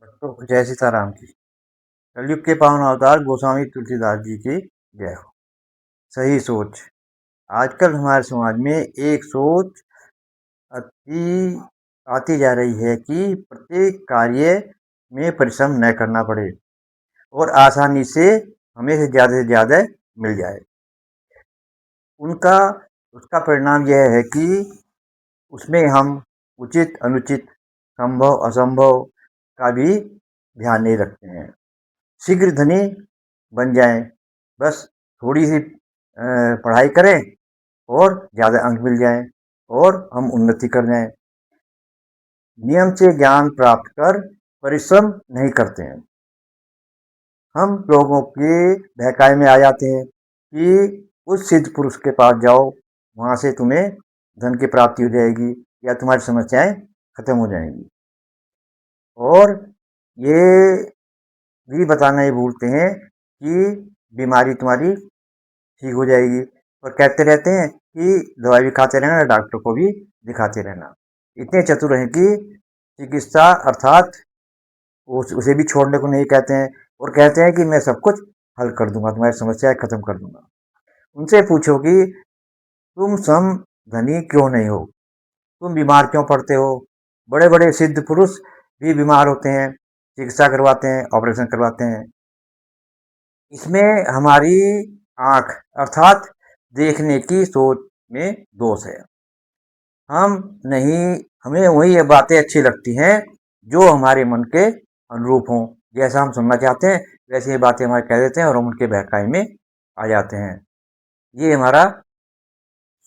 तो जय सीताराम की। कलयुग के पावन अवतार गोस्वामी तुलसीदास जी की जय हो। सही सोच। आजकल हमारे समाज में एक सोच अति आती जा रही है कि प्रत्येक कार्य में परिश्रम न करना पड़े और आसानी से हमें से ज़्यादा मिल जाए। उनका उसका परिणाम यह है कि उसमें हम उचित अनुचित संभव असंभव का भी ध्यान नहीं रखते हैं। शीघ्र धनी बन जाएं, बस थोड़ी सी पढ़ाई करें और ज़्यादा अंक मिल जाएं और हम उन्नति कर जाएं। नियम से ज्ञान प्राप्त कर परिश्रम नहीं करते हैं। हम लोगों के बहकावे में आ जाते हैं कि उस सिद्ध पुरुष के पास जाओ, वहाँ से तुम्हें धन की प्राप्ति हो जाएगी या तुम्हारी समस्याएं खत्म हो जाएंगी। और ये भी बताना ही भूलते हैं कि बीमारी तुम्हारी ठीक हो जाएगी और कहते रहते हैं कि दवाई भी खाते रहना, डॉक्टर को भी दिखाते रहना। इतने चतुर हैं कि चिकित्सा अर्थात उसे भी छोड़ने को नहीं कहते हैं और कहते हैं कि मैं सब कुछ हल कर दूंगा, तुम्हारी समस्याएं खत्म कर दूंगा। उनसे पूछो कि तुम सम धनी क्यों नहीं हो, तुम बीमार क्यों पड़ते हो। बड़े बड़े सिद्ध पुरुष भी बीमार होते हैं, चिकित्सा करवाते हैं, ऑपरेशन करवाते हैं। इसमें हमारी आंख अर्थात देखने की सोच में दोष है। हमें वही ये बातें अच्छी लगती हैं जो हमारे मन के अनुरूप हों। जैसा हम सुनना चाहते हैं वैसे ये बातें हमारे कह देते हैं और हम उनके बहकावे में आ जाते हैं। ये हमारा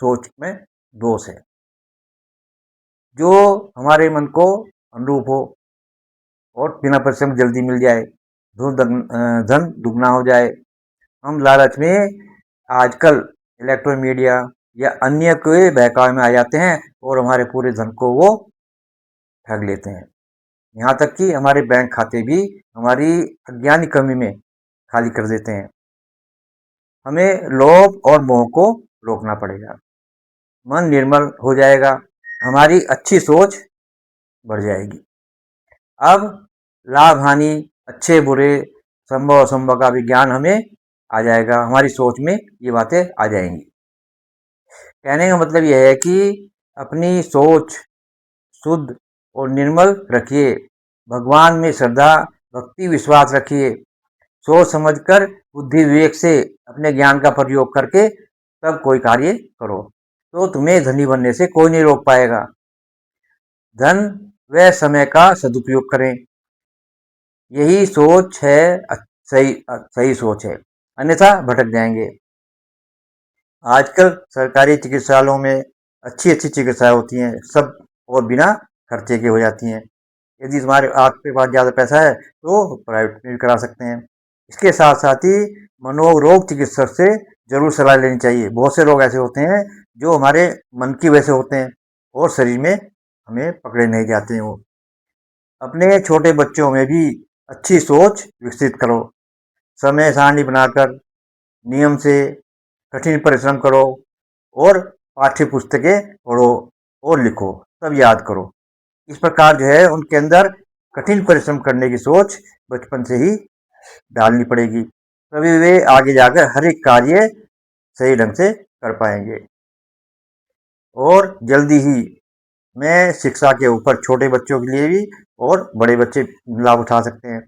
सोच में दोष है। जो हमारे मन को अनुरूप हो और बिना परिश्रम जल्दी मिल जाए, धन दुगना हो जाए, हम लालच में आजकल इलेक्ट्रॉनिक मीडिया या अन्य के बहकावे में आ जाते हैं और हमारे पूरे धन को वो ठग लेते हैं। यहाँ तक कि हमारे बैंक खाते भी हमारी अज्ञानी कमी में खाली कर देते हैं। हमें लोभ और मोह को रोकना पड़ेगा। मन निर्मल हो जाएगा, हमारी अच्छी सोच बढ़ जाएगी। अब लाभ हानि, अच्छे बुरे, संभव असंभव का भी ज्ञान हमें आ जाएगा। हमारी सोच में ये बातें आ जाएंगी। कहने का मतलब यह है कि अपनी सोच शुद्ध और निर्मल रखिए। भगवान में श्रद्धा भक्ति विश्वास रखिए। सोच समझकर बुद्धि विवेक से अपने ज्ञान का प्रयोग करके तब कोई कार्य करो, तो तुम्हें धनी बनने से कोई नहीं रोक पाएगा। धन व समय का सदुपयोग करें, यही सोच है, सही सोच है, अन्यथा भटक जाएंगे। आजकल सरकारी चिकित्सालयों में अच्छी अच्छी चिकित्साएं होती हैं, सब और बिना खर्चे के हो जाती हैं। यदि तुम्हारे आपके पास ज़्यादा पैसा है तो प्राइवेट में भी करा सकते हैं। इसके साथ साथ ही मनोरोग चिकित्सक से जरूर सलाह लेनी चाहिए। बहुत से लोग ऐसे होते हैं जो हमारे मन की वजह से होते हैं और शरीर में हमें पकड़े नहीं जाते हैं। वो अपने छोटे बच्चों में भी अच्छी सोच विकसित करो। समय सारणी बनाकर नियम से कठिन परिश्रम करो और पाठ्य पुस्तकें पढ़ो और लिखो, तब याद करो। इस प्रकार जो है उनके अंदर कठिन परिश्रम करने की सोच बचपन से ही डालनी पड़ेगी, तभी वे आगे जाकर हर एक कार्य सही ढंग से कर पाएंगे। और जल्दी ही मैं शिक्षा के ऊपर छोटे बच्चों के लिए भी और बड़े बच्चे लाभ उठा सकते हैं,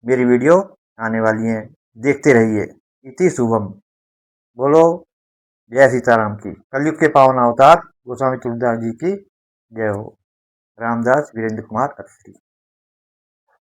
मेरी वीडियो आने वाली है, देखते रहिए। इति शुभम। बोलो जय सीताराम की। कलयुग के पावन अवतार गोस्वामी तुलसीदास जी की जय हो। रामदास वीरेंद्र कुमार अत्री।